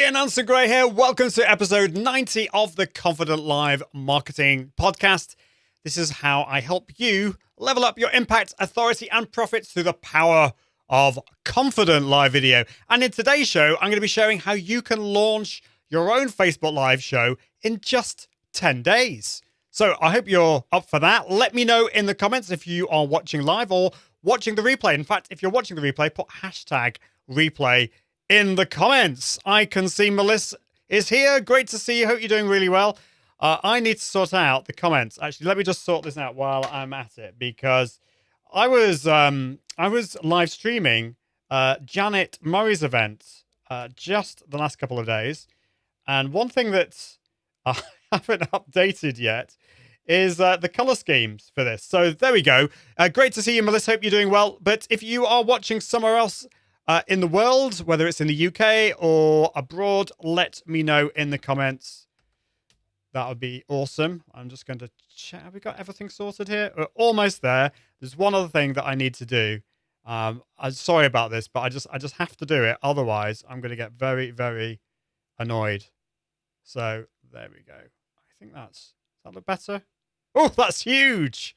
Ian Anson Gray here. Welcome to episode 90 of the Confident Live Marketing Podcast. This is how I help you level up your impact, authority, and profits through the power of confident live video. And in today's show, I'm going to be showing how you can launch your own Facebook Live show in just 10 days. So I hope you're up for that. Let me know in the comments if you are watching live or watching the replay. In fact, if you're watching the replay, put hashtag replay in the comments. I can see Melissa is here. Great to see you. Hope you're doing really well. I need to sort out the comments. Actually, let me just sort this out while I'm at it, because I was live streaming Janet Murray's event just the last couple of days, and one thing that I haven't updated yet is the color schemes for this. So there we go. Great to see you, Melissa. Hope you're doing well. But if you are watching somewhere else in the world, whether it's in the UK or abroad, let me know in the comments. That would be awesome. I'm just going to check. Have we got everything sorted here? We're almost there. There's one other thing that I need to do. I'm sorry about this, but I just have to do it. Otherwise, I'm going to get very, very annoyed. So there we go. I think does that look better? Oh, that's huge.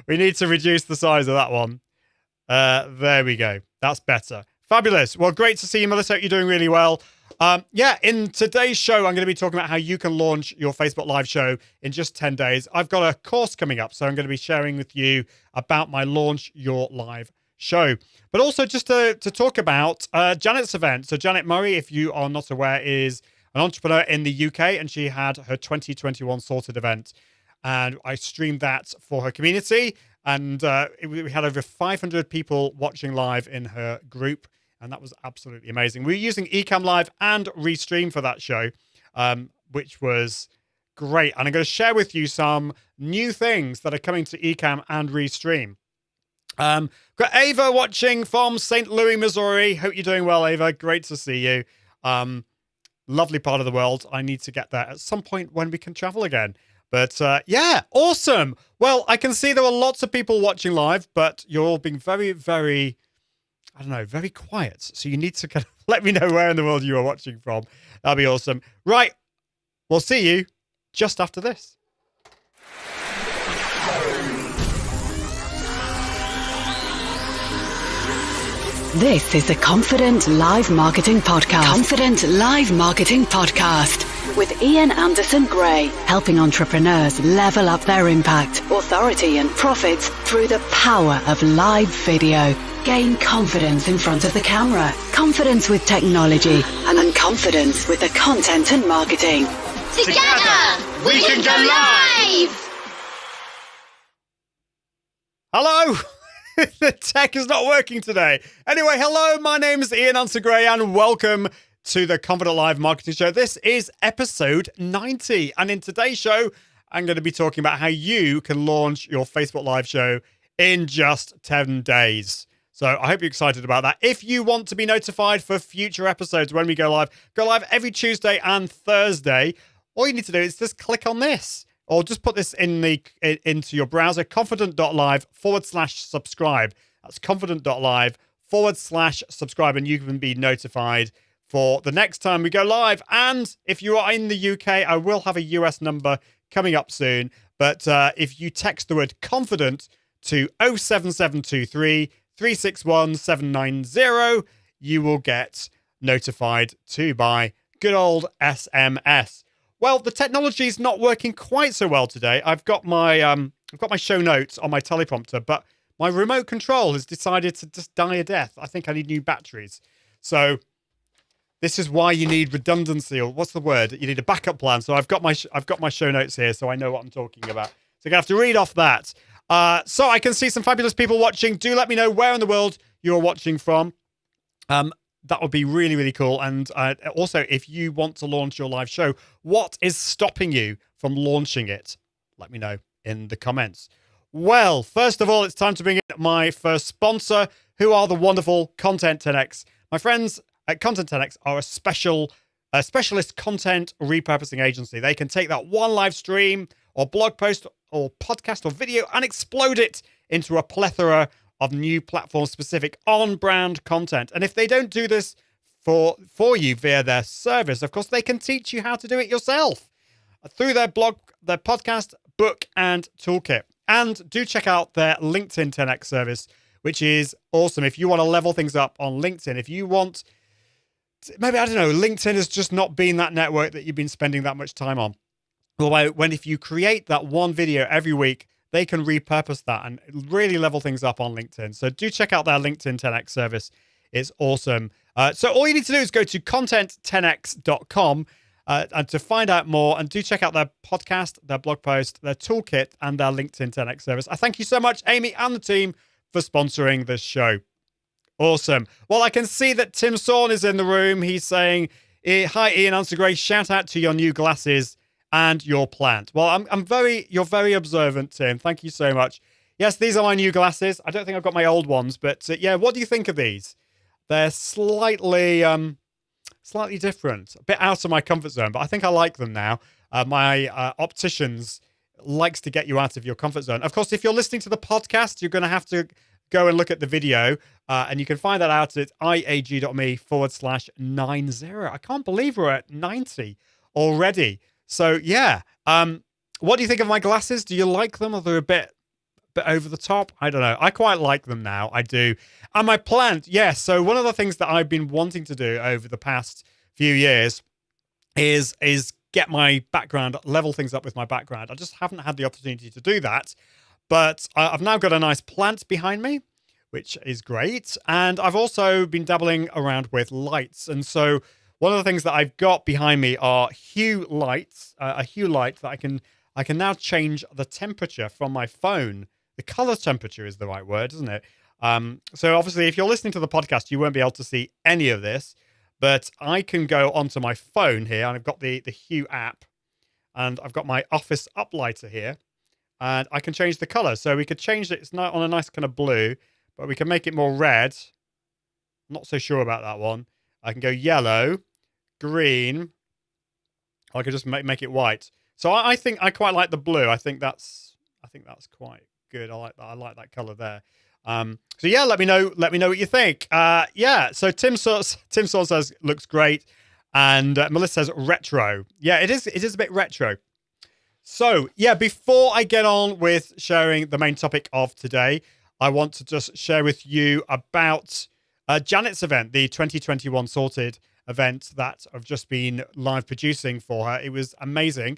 We need to reduce the size of that one. There we go. That's better. Fabulous. Well, great to see you, Melissa. Hope you're doing really well. In today's show, I'm going to be talking about how you can launch your Facebook Live show in just 10 days. I've got a course coming up, so I'm going to be sharing with you about my Launch Your Live show. But also just to talk about Janet's event. So Janet Murray, if you are not aware, is an entrepreneur in the UK, and she had her 2021 Sorted event. And I streamed that for her community. And we had over 500 people watching live in her group. And that was absolutely amazing. We were using Ecamm Live and Restream for that show, which was great. And I'm going to share with you some new things that are coming to Ecamm and Restream. Got Ava watching from St. Louis, Missouri. Hope you're doing well, Ava. Great to see you. Lovely part of the world. I need to get there at some point when we can travel again. But yeah, awesome. Well, I can see there are lots of people watching live, but you're all being very, very, I don't know, very quiet. So you need to kind of let me know where in the world you are watching from. That'll be awesome. Right. We'll see you just after this. This is the Confident Live Marketing Podcast. Confident Live Marketing Podcast with Ian Anderson Gray, helping entrepreneurs level up their impact, authority, and profits through the power of live video. Gain confidence in front of the camera, confidence with technology, and confidence with the content and marketing. Together, we can go live! Hello! The tech is not working today. Anyway, hello, my name is Ian Anson Gray, and welcome to the Confident Live Marketing Show. This is episode 90, and in today's show, I'm going to be talking about how you can launch your Facebook Live show in just 10 days. So I hope you're excited about that. If you want to be notified for future episodes when we go live every Tuesday and Thursday. All you need to do is just click on this, or just put this into your browser, confident.live/subscribe. That's confident.live/subscribe, and you can be notified for the next time we go live. And if you are in the UK, I will have a US number coming up soon. But if you text the word confident to 07723 361 790, you will get notified too by good old SMS. Well, the technology is not working quite so well today. I've got my show notes on my teleprompter, but my remote control has decided to just die a death. I think I need new batteries. So this is why you need redundancy, or what's the word? You need a backup plan. So I've got my show notes here, so I know what I'm talking about. So you're gonna have to read off that. So I can see some fabulous people watching. Do let me know where in the world you're watching from. That would be really, really cool. And also, if you want to launch your live show, what is stopping you from launching it? Let me know in the comments. Well, first of all, it's time to bring in my first sponsor, who are the wonderful Content 10X. My friends at Content 10X are a specialist content repurposing agency. They can take that one live stream or blog post or podcast or video and explode it into a plethora of new platform-specific on-brand content. And if they don't do this for you via their service. Of course, they can teach you how to do it yourself through their blog, their podcast, book, and toolkit. And do check out their LinkedIn 10x service, which is awesome. If you want to level things up on LinkedIn, if you want, maybe, I don't know, LinkedIn has just not been that network that you've been spending that much time on. Well, if you create that one video every week, they can repurpose that and really level things up on LinkedIn. So do check out their LinkedIn 10x service. It's awesome. So all you need to do is go to content10x.com and to find out more, and do check out their podcast, their blog post, their toolkit, and their LinkedIn 10x service. I thank you so much, Amy and the team, for sponsoring this show. Awesome. Well, I can see that Tim Sawn is in the room. He's saying, hi, Ian and Grace, shout out to your new glasses and your plant. Well, you're very observant, Tim. Thank you so much. Yes, these are my new glasses. I don't think I've got my old ones, but yeah, what do you think of these? They're slightly different, a bit out of my comfort zone, but I think I like them now. My opticians likes to get you out of your comfort zone. Of course, if you're listening to the podcast, you're going to have to go and look at the video, and you can find that out at iag.me/90. I can't believe we're at 90 already. So yeah, what do you think of my glasses? Do you like them? Are they a bit over the top? I don't know. I quite like them now. I do. And my plant, yes. So one of the things that I've been wanting to do over the past few years is get my background, level things up with my background. I just haven't had the opportunity to do that. But I've now got a nice plant behind me, which is great. And I've also been dabbling around with lights. And so one of the things that I've got behind me are Hue Lights, a Hue light that I can now change the temperature from my phone. The color temperature is the right word, isn't it? So obviously, if you're listening to the podcast, you won't be able to see any of this, but I can go onto my phone here, and I've got the Hue app, and I've got my office uplighter here, and I can change the color. So we could change it. It's not on a nice kind of blue, but we can make it more red. Not so sure about that one. I can go yellow, green. Or I could just make it white. So I think I quite like the blue. I think that's quite good. I like that. I like that color there. So yeah, let me know what you think. Yeah. So Tim Sawn says looks great, and Melissa says retro. Yeah, it is a bit retro. So yeah, before I get on with sharing the main topic of today, I want to just share with you about Janet's event, the 2021 Sorted event that I've just been live producing for her. It was amazing.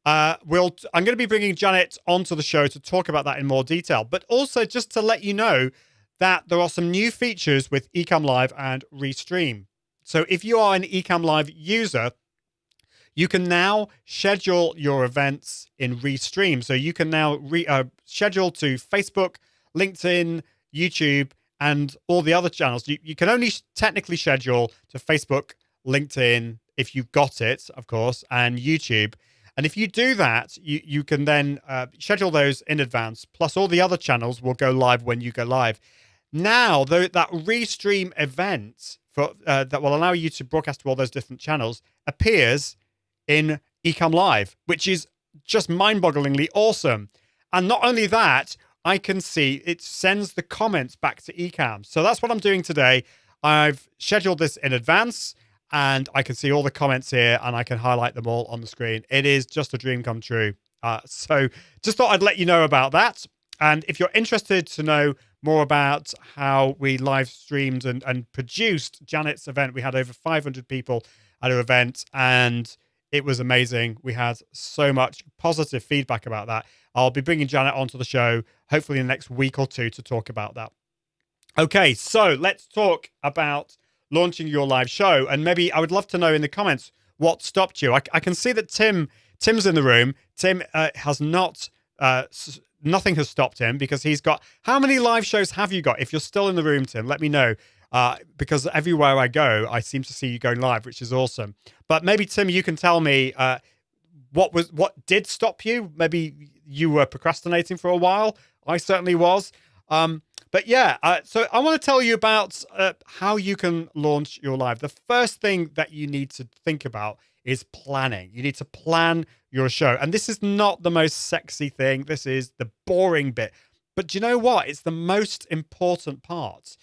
I'm going to be bringing Janet onto the show to talk about that in more detail, but also just to let you know that there are some new features with Ecamm Live and Restream. So if you are an Ecamm Live user, you can now schedule your events in Restream. So you can now schedule to Facebook, LinkedIn, YouTube, and all the other channels. You can only technically schedule to Facebook, LinkedIn, if you've got it, of course, and YouTube. And if you do that, you can then schedule those in advance. Plus, all the other channels will go live when you go live. Now, that Restream event that will allow you to broadcast to all those different channels appears in Ecamm Live, which is just mind-bogglingly awesome. And not only that, I can see it sends the comments back to Ecamm. So that's what I'm doing today. I've scheduled this in advance, and I can see all the comments here, and I can highlight them all on the screen. It is just a dream come true. So just thought I'd let you know about that. And if you're interested to know more about how we live streamed and produced Janet's event, we had over 500 people at her event, and it was amazing. We had so much positive feedback about that. I'll be bringing Janet onto the show, hopefully in the next week or two, to talk about that. Okay, so let's talk about launching your live show. And maybe I would love to know in the comments what stopped you. I can see that Tim's in the room. Tim has not, nothing has stopped him because he's got, how many live shows have you got? If you're still in the room, Tim, let me know. Because everywhere I go, I seem to see you going live, which is awesome. But maybe, Tim, you can tell me what did stop you. Maybe you were procrastinating for a while. I certainly was. But yeah, so I want to tell you about how you can launch your live. The first thing that you need to think about is planning. You need to plan your show. And this is not the most sexy thing. This is the boring bit. But do you know what? It's the most important part.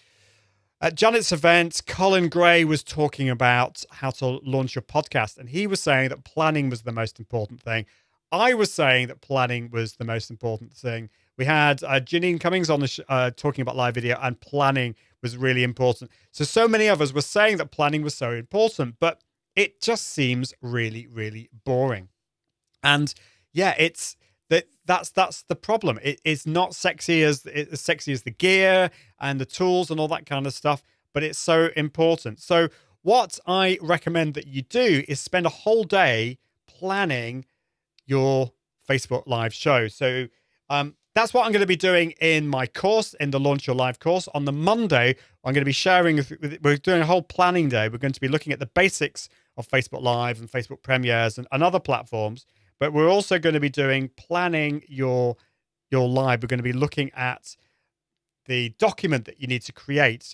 At Janet's event, Colin Gray was talking about how to launch your podcast, and he was saying that planning was the most important thing. I was saying that planning was the most important thing. We had Janine Cummings on the talking about live video, and planning was really important. So many of us were saying that planning was so important, but it just seems really, really boring. And yeah, that's the problem. It's not sexy as the gear and the tools and all that kind of stuff, but it's so important. So what I recommend that you do is spend a whole day planning your Facebook Live show. So that's what I'm going to be doing in my course, in the Launch Your Live course. On the Monday, I'm going to be sharing, we're doing a whole planning day. We're going to be looking at the basics of Facebook Live and Facebook Premieres and other platforms. But we're also going to be doing planning your live. We're going to be looking at the document that you need to create,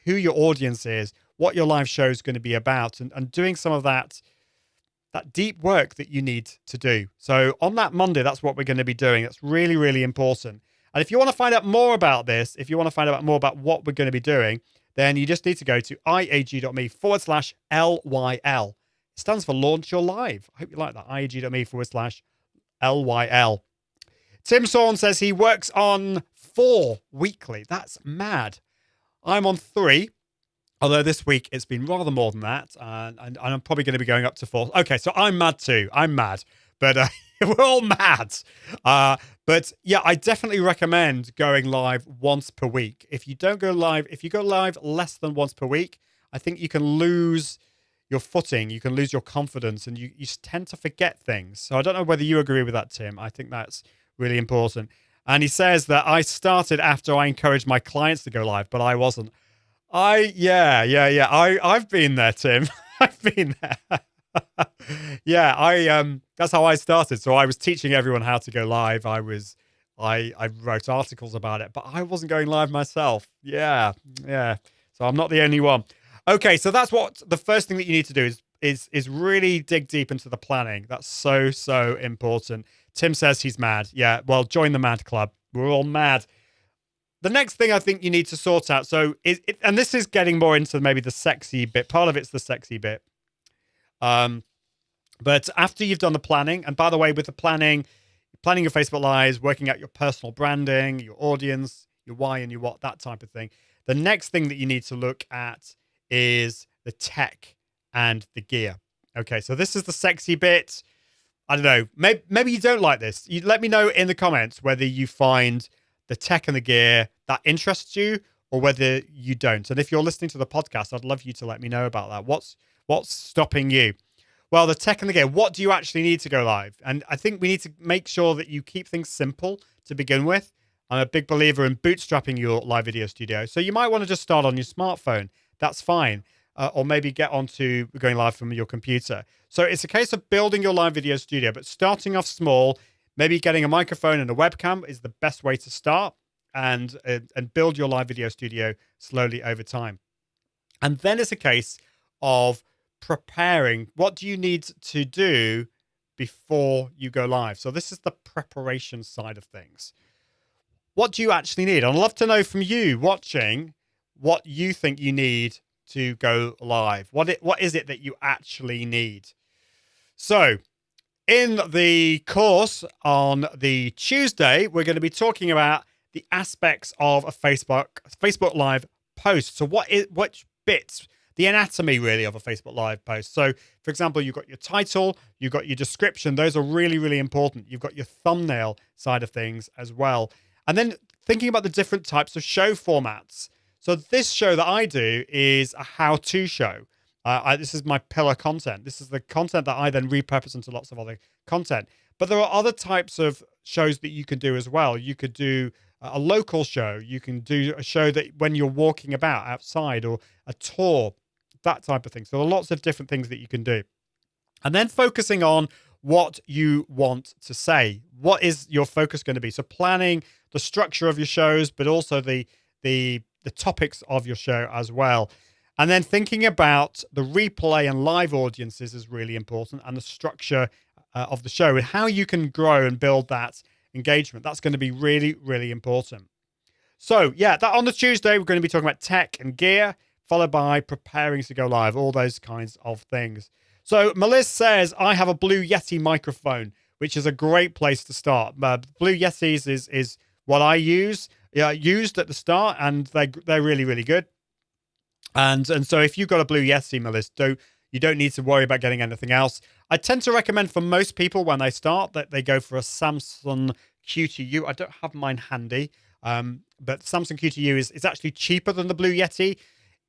who your audience is, what your live show is going to be about, and doing some of that deep work that you need to do. So on that Monday, that's what we're going to be doing. That's really, really important. And if you want to find out more about this, if you want to find out more about what we're going to be doing, then you just need to go to iag.me/LYL. It stands for Launch Your Live. I hope you like that. iag.me/LYL. Tim Sorn says he works on 4 weekly. That's mad. I'm on 3. Although this week it's been rather more than that. And I'm probably going to be going up to 4. Okay, so I'm mad too. I'm mad. But we're all mad. But yeah, I definitely recommend going live once per week. If you go live less than once per week, I think you can lose your footing, you can lose your confidence, and you tend to forget things. So I don't know whether you agree with that, Tim. I think that's really important. And he says that I started after I encouraged my clients to go live, but I wasn't. I've been there, Tim. I've been there. That's how I started. So I was teaching everyone how to go live. I wrote articles about it, but I wasn't going live myself. Yeah. So I'm not the only one. Okay, so that's what the first thing that you need to do is really dig deep into the planning. That's so important. Tim says he's mad. Yeah, well, join the mad club. We're all mad. The next thing I think you need to sort out, and this is getting more into maybe the sexy bit. Part of it's the sexy bit. But after you've done the planning, and by the way, with the planning your Facebook Lives, working out your personal branding, your audience, your why and your what, that type of thing. The next thing that you need to look at is the tech and the gear. Okay, so this is the sexy bit. I don't know. Maybe you don't like this. You let me know in the comments whether you find the tech and the gear that interests you or whether you don't. And if you're listening to the podcast, I'd love you to let me know about that. What's stopping you? Well, the tech and the gear. What do you actually need to go live? And I think we need to make sure that you keep things simple to begin with. I'm a big believer in bootstrapping your live video studio. So you might want to just start on your smartphone. That's fine. Or maybe get onto going live from your computer. So it's a case of building your live video studio, but starting off small, maybe getting a microphone and a webcam is the best way to start and build your live video studio slowly over time. And then it's a case of preparing. What do you need to do before you go live? So this is the preparation side of things. What do you actually need? I'd love to know from you watching what you think you need to go live. What is it that you actually need? So in the course on the Tuesday, we're going to be talking about the aspects of a Facebook Live post. So which bits, the anatomy really of a Facebook Live post. So for example, you've got your title, you've got your description. Those are really, really important. You've got your thumbnail side of things as well. And then thinking about the different types of show formats. So this show that I do is a how-to show. This is my pillar content. This is the content that I then repurpose into lots of other content. But there are other types of shows that you can do as well. You could do a local show. You can do a show that when you're walking about outside, or a tour, that type of thing. So there are lots of different things that you can do. And then focusing on what you want to say. What is your focus going to be? So planning the structure of your shows, but also the topics of your show as well. And then thinking about the replay and live audiences is really important, and the structure of the show and how you can grow and build that engagement. That's going to be really, really important. So yeah, that on the Tuesday, we're going to be talking about tech and gear, followed by preparing to go live, all those kinds of things. So Melissa says, I have a Blue Yeti microphone, which is a great place to start. Blue Yetis is what I used at the start, and they're really, really good. And so if you've got a Blue Yeti, Melissa, you don't need to worry about getting anything else. I tend to recommend for most people when they start that they go for a Samsung Q2U. I don't have mine handy, but Samsung Q2U is actually cheaper than the Blue Yeti.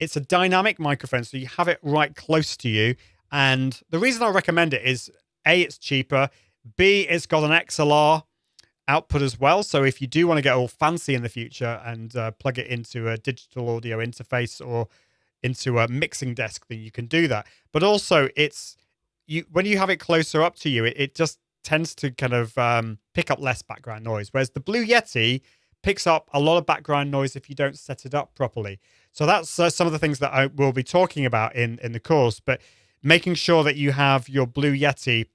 It's a dynamic microphone, so you have it right close to you. And the reason I recommend it is, A, it's cheaper. B, it's got an XLR output as well. So if you do want to get all fancy in the future and plug it into a digital audio interface or into a mixing desk, then you can do that. But also, when you have it closer up to you, it just tends to kind of pick up less background noise. Whereas the Blue Yeti picks up a lot of background noise if you don't set it up properly. So that's some of the things that I will be talking about in the course. But making sure that you have your Blue Yeti,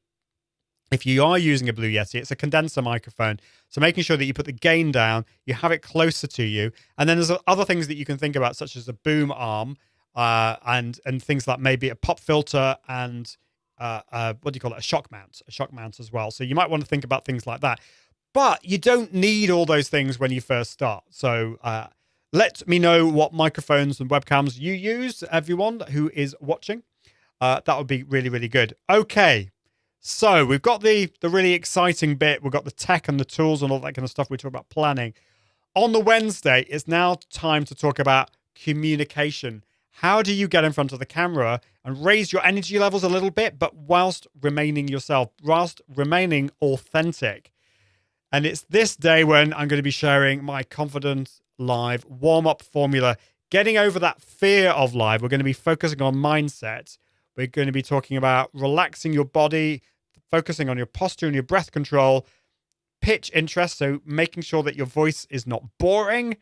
if you are using a Blue Yeti, it's a condenser microphone. So making sure that you put the gain down, you have it closer to you. And then there's other things that you can think about, such as a boom arm and things like maybe a pop filter and what do you call it? A shock mount as well. So you might want to think about things like that. But you don't need all those things when you first start. So let me know what microphones and webcams you use, everyone who is watching. That would be really, really good. Okay, so we've got the really exciting bit. We've got the tech and the tools and all that kind of stuff. We talk about planning. On the Wednesday, it's now time to talk about communication. How do you get in front of the camera and raise your energy levels a little bit, but whilst remaining yourself, whilst remaining authentic? And it's this day when I'm going to be sharing my Confident Live warm-up formula, getting over that fear of live. We're going to be focusing on mindset. We're going to be talking about relaxing your body, focusing on your posture and your breath control, pitch interest, so making sure that your voice is not boring,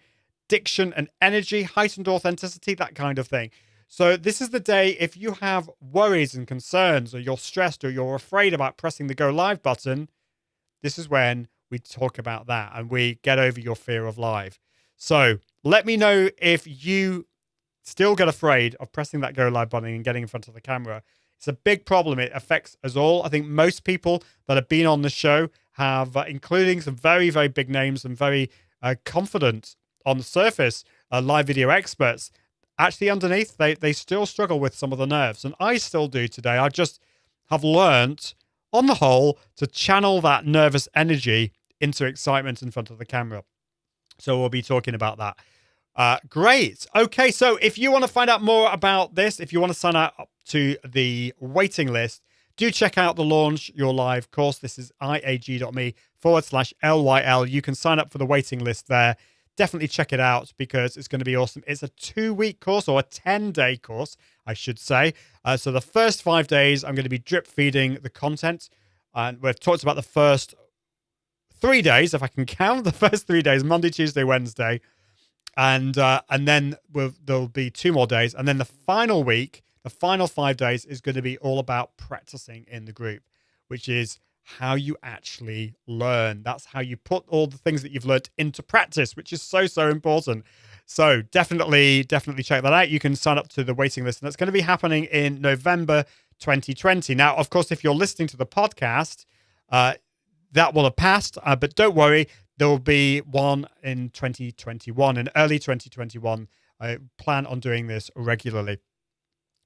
diction and energy, heightened authenticity, that kind of thing. So this is the day, if you have worries and concerns, or you're stressed, or you're afraid about pressing the go live button, this is when we talk about that and we get over your fear of live. So let me know if you still get afraid of pressing that go live button and getting in front of the camera. It's a big problem. It affects us all. I think most people that have been on the show have, including some very, very big names and very confident on the surface, live video experts, actually underneath, they still struggle with some of the nerves. And I still do today. I just have learned, on the whole, to channel that nervous energy into excitement in front of the camera. So we'll be talking about that. Great. Okay, so if you want to find out more about this, if you want to sign up to the waiting list, do check out the Launch Your Live course. This is iag.me/LYL. You can sign up for the waiting list there. Definitely check it out because it's going to be awesome. It's a 2-week course, or a 10-day course, I should say. So the first 5 days, I'm going to be drip feeding the content. And we've talked about the first 3 days, if I can count, the first 3 days, Monday, Tuesday, Wednesday. And then there'll be 2 more days. And then the final week, the final 5 days is going to be all about practicing in the group, which is how you actually learn. That's how you put all the things that you've learned into practice, which is so, so important. So definitely check that out. You can sign up to the waiting list, and that's going to be happening in November 2020. Now, of course, if you're listening to the podcast, that will have passed, but don't worry. There will be one in 2021, in early 2021. I plan on doing this regularly.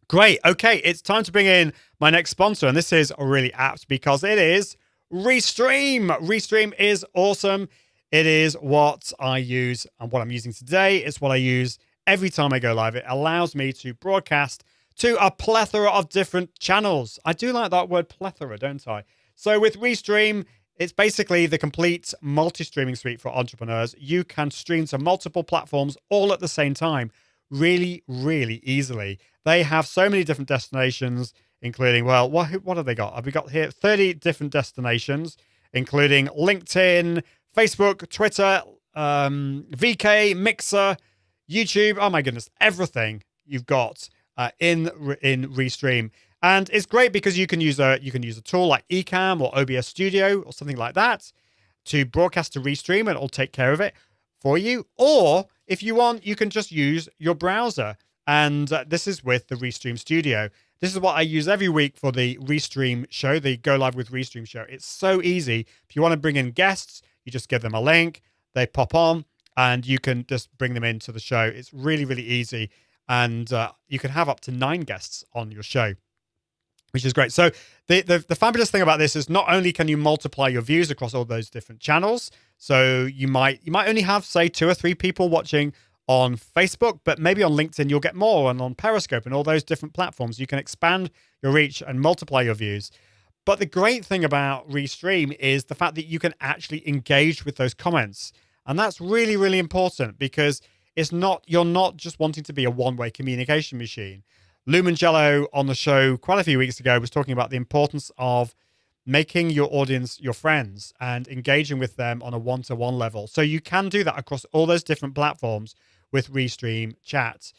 Great. Okay, it's time to bring in my next sponsor, and this is really apt because it is Restream. Restream is awesome. It is what I use, and what I'm using today is what I use every time I go live. It allows me to broadcast to a plethora of different channels. I do like that word plethora, don't I? So with Restream, it's basically the complete multi-streaming suite for entrepreneurs. You can stream to multiple platforms all at the same time, really, really easily. They have so many different destinations, including, well, what have they got? Have we got here 30 different destinations, including LinkedIn, Facebook, Twitter, VK, Mixer, YouTube. Oh my goodness, everything you've got in Restream. And it's great because you can use a tool like Ecamm or OBS Studio or something like that to broadcast to Restream, and it'll take care of it. for you. Or if you want, you can just use your browser. And this is with the Restream Studio. This is what I use every week for the Restream show, the Go Live with Restream show. It's so easy. If you want to bring in guests, you just give them a link, they pop on, and you can just bring them into the show. It's really, really easy. And you can have up to 9 guests on your show, which is great. So the fabulous thing about this is not only can you multiply your views across all those different channels, so you might only have, say, 2 or 3 people watching on Facebook, but maybe on LinkedIn you'll get more, and on Periscope and all those different platforms. You can expand your reach and multiply your views. But the great thing about Restream is the fact that you can actually engage with those comments. And that's really, really important, because you're not just wanting to be a one-way communication machine. Lou Mangello on the show quite a few weeks ago was talking about the importance of making your audience your friends and engaging with them on a one-to-one level. So you can do that across all those different platforms with Restream Chat.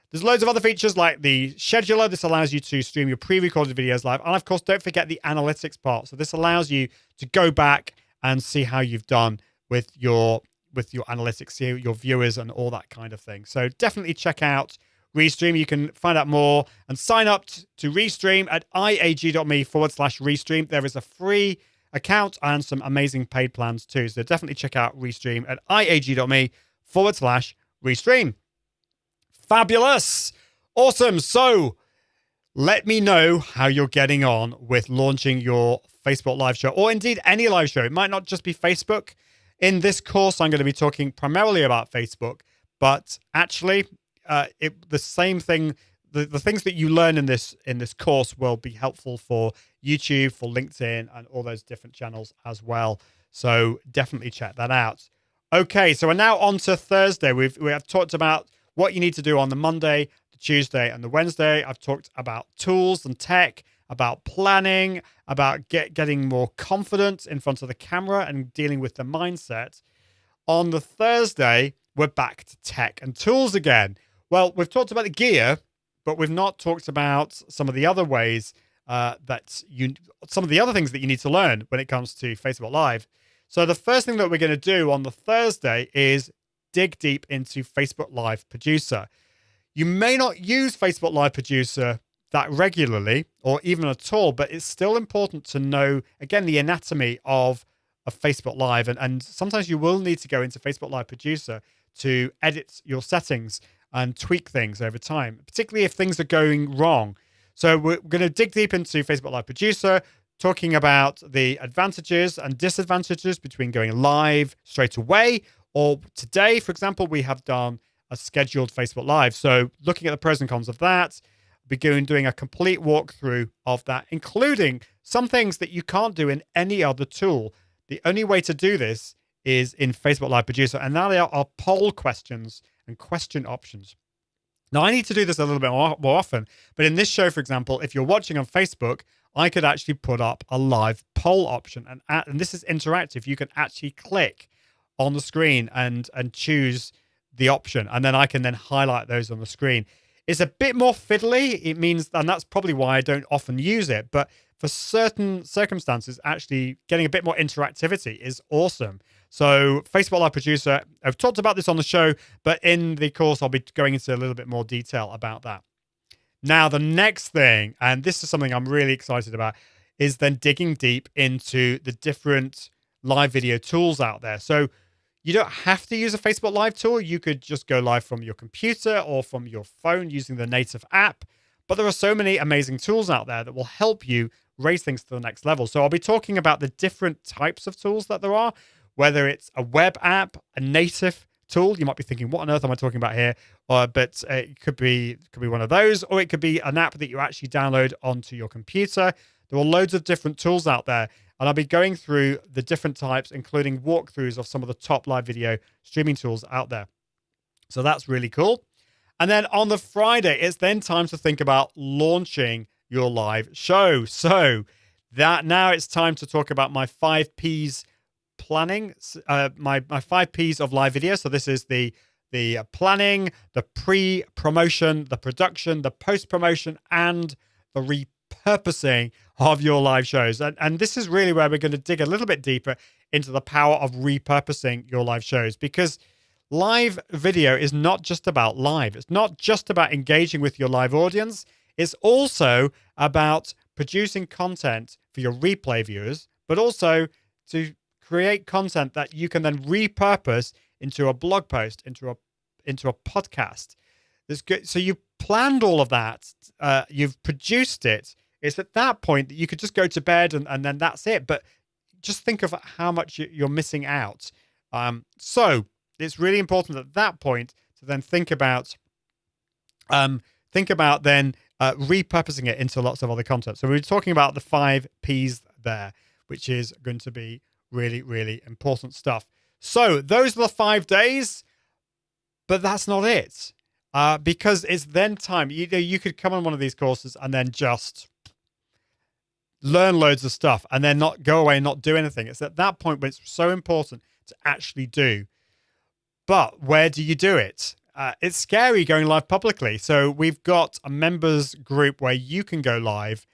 There's loads of other features like the scheduler. This allows you to stream your pre-recorded videos live. And of course, don't forget the analytics part. So this allows you to go back and see how you've done with your analytics, see your viewers and all that kind of thing. So definitely check out Restream. You can find out more and sign up to Restream at iag.me/Restream. There is a free account and some amazing paid plans too. So definitely check out Restream at iag.me/Restream. Fabulous. Awesome. So let me know how you're getting on with launching your Facebook live show, or indeed any live show. It might not just be Facebook. In this course, I'm going to be talking primarily about Facebook, but actually the same thing, the things that you learn in this course will be helpful for YouTube, for LinkedIn, and all those different channels as well. So definitely check that out. Okay, so we're now on to Thursday. We have talked about what you need to do on the Monday, the Tuesday, and the Wednesday. I've talked about tools and tech, about planning, about getting more confident in front of the camera and dealing with the mindset. On the Thursday, we're back to tech and tools again. Well, we've talked about the gear, but we've not talked about some of the other ways some of the other things that you need to learn when it comes to Facebook Live. So the first thing that we're going to do on the Thursday is dig deep into Facebook Live Producer. You may not use Facebook Live Producer that regularly or even at all, but it's still important to know, again, the anatomy of Facebook Live. And sometimes you will need to go into Facebook Live Producer to edit your settings and tweak things over time, particularly if things are going wrong. So we're going to dig deep into Facebook Live Producer, talking about the advantages and disadvantages between going live straight away, or today, for example, we have done a scheduled Facebook Live. So looking at the pros and cons of that, doing a complete walkthrough of that, including some things that you can't do in any other tool. The only way to do this is in Facebook Live Producer, and now there are poll questions and question options. Now, I need to do this a little bit more often, but in this show, for example, if you're watching on Facebook, I could actually put up a live poll option, and this is interactive. You can actually click on the screen and choose the option, and then I can then highlight those on the screen. It's a bit more fiddly. It means, and that's probably why I don't often use it, but for certain circumstances, actually getting a bit more interactivity is awesome. So Facebook Live Producer, I've talked about this on the show, but in the course, I'll be going into a little bit more detail about that. Now, the next thing, and this is something I'm really excited about, is then digging deep into the different live video tools out there. So you don't have to use a Facebook Live tool. You could just go live from your computer or from your phone using the native app. But there are so many amazing tools out there that will help you raise things to the next level. So I'll be talking about the different types of tools that there are, whether it's a web app, a native tool. You might be thinking, what on earth am I talking about here? But it could be one of those, or it could be an app that you actually download onto your computer. There are loads of different tools out there. And I'll be going through the different types, including walkthroughs of some of the top live video streaming tools out there. So that's really cool. And then on the Friday, it's then time to think about launching your live show. So that now it's time to talk about my 5 Ps planning, my 5 Ps of live video. So this is the planning, the pre-promotion, the production, the post-promotion, and the repurposing of your live shows. And this is really where we're going to dig a little bit deeper into the power of repurposing your live shows, because live video is not just about live. It's not just about engaging with your live audience. It's also about producing content for your replay viewers, but also to create content that you can then repurpose into a blog post, into a podcast. So you planned all of that. You've produced it. It's at that point that you could just go to bed and then that's it. But just think of how much you're missing out. So it's really important at that point to then think about then repurposing it into lots of other content. So we were talking about the 5 Ps there, which is going to be really, really important stuff. So those are the 5 days, but that's not it. Because it's then time. You could come on one of these courses and then just learn loads of stuff and then not go away and not do anything. It's at that point when it's so important to actually do. But where do you do it? It's scary going live publicly. So we've got a members group where you can go live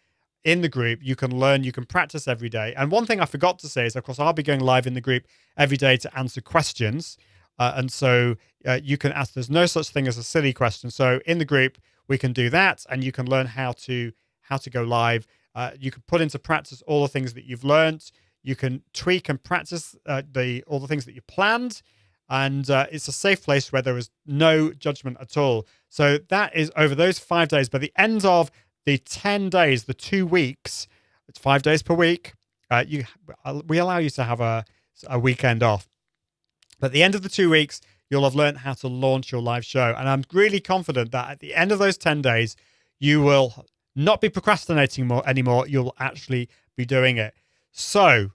in the group. You can learn, you can practice every day. And one thing I forgot to say is, of course, I'll be going live in the group every day to answer questions. And so you can ask, there's no such thing as a silly question. So in the group, we can do that and you can learn how to go live. You can put into practice all the things that you've learned. You can tweak and practice all the things that you planned. And it's a safe place where there is no judgment at all. So that is over those 5 days. By the end of the 10 days, the 2 weeks, it's 5 days per week. We allow you to have a weekend off. But at the end of the 2 weeks, you'll have learned how to launch your live show. And I'm really confident that at the end of those 10 days, you will not be procrastinating anymore. You'll actually be doing it. So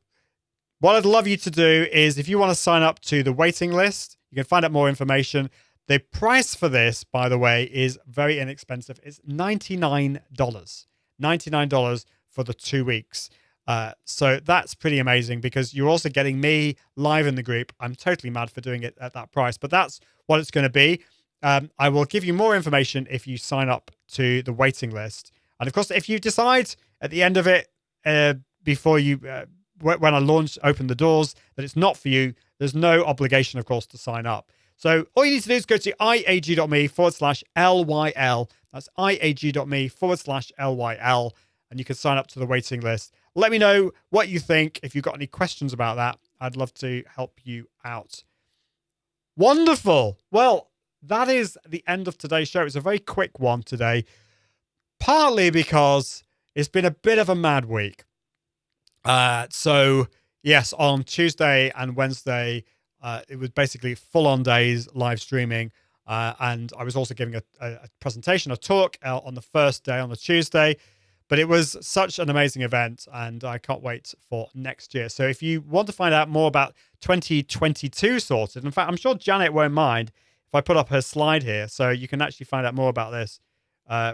what I'd love you to do is, if you want to sign up to the waiting list, you can find out more information. The price for this, by the way, is very inexpensive. It's $99. $99 for the 2 weeks. So that's pretty amazing because you're also getting me live in the group. I'm totally mad for doing it at that price, but that's what it's going to be. I will give you more information if you sign up to the waiting list. And of course, if you decide at the end of it, before you, when I open the doors, that it's not for you, there's no obligation, of course, to sign up. So all you need to do is go to iag.me/LYL. That's iag.me/LYL. And you can sign up to the waiting list. Let me know what you think. If you've got any questions about that, I'd love to help you out. Wonderful. Well, that is the end of today's show. It's a very quick one today, partly because it's been a bit of a mad week. So yes, on Tuesday and Wednesday, it was basically full-on days live streaming. And I was also giving a presentation, a talk on the first day, on the Tuesday. But it was such an amazing event, and I can't wait for next year. So if you want to find out more about 2022 sorted, in fact, I'm sure Janet won't mind if I put up her slide here, so you can actually find out more about this.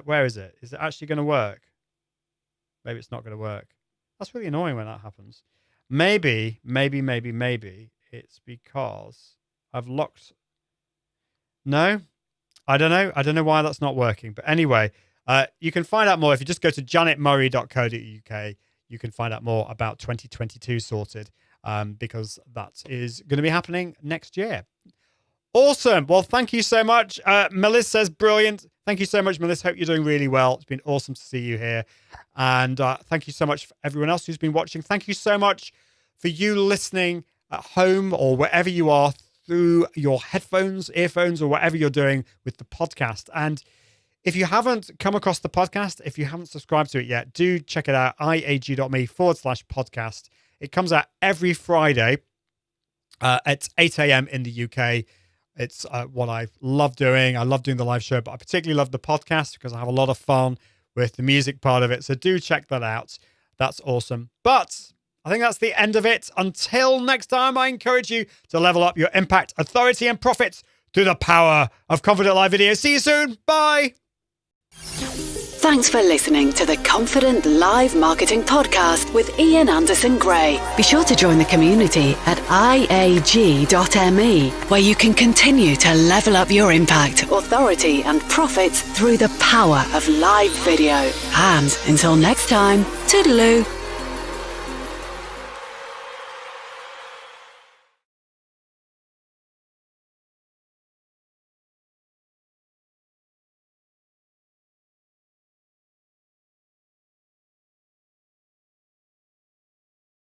Where is it? Is it actually going to work? Maybe it's not going to work. That's really annoying when that happens. Maybe it's because I've locked. No, I don't know. I don't know why that's not working. But anyway, you can find out more if you just go to janetmurray.co.uk. You can find out more about 2022 sorted, because that is going to be happening next year. Awesome. Well, thank you so much. Melissa says brilliant. Thank you so much, Melissa. Hope you're doing really well. It's been awesome to see you here. And thank you so much for everyone else who's been watching. Thank you so much for you listening at home or wherever you are through your headphones, earphones, or whatever you're doing with the podcast. And if you haven't come across the podcast, if you haven't subscribed to it yet, do check it out, iag.me/podcast. It comes out every Friday at 8 a.m. in the UK. It's what I love doing. I love doing the live show, but I particularly love the podcast because I have a lot of fun with the music part of it. So do check that out. That's awesome. But I think that's the end of it. Until next time, I encourage you to level up your impact, authority, and profits through the power of Confident Live Video. See you soon. Bye. Thanks for listening to the Confident Live Marketing Podcast with Ian Anderson Gray. Be sure to join the community at iag.me, where you can continue to level up your impact, authority, and profits through the power of live video. And until next time, toodaloo.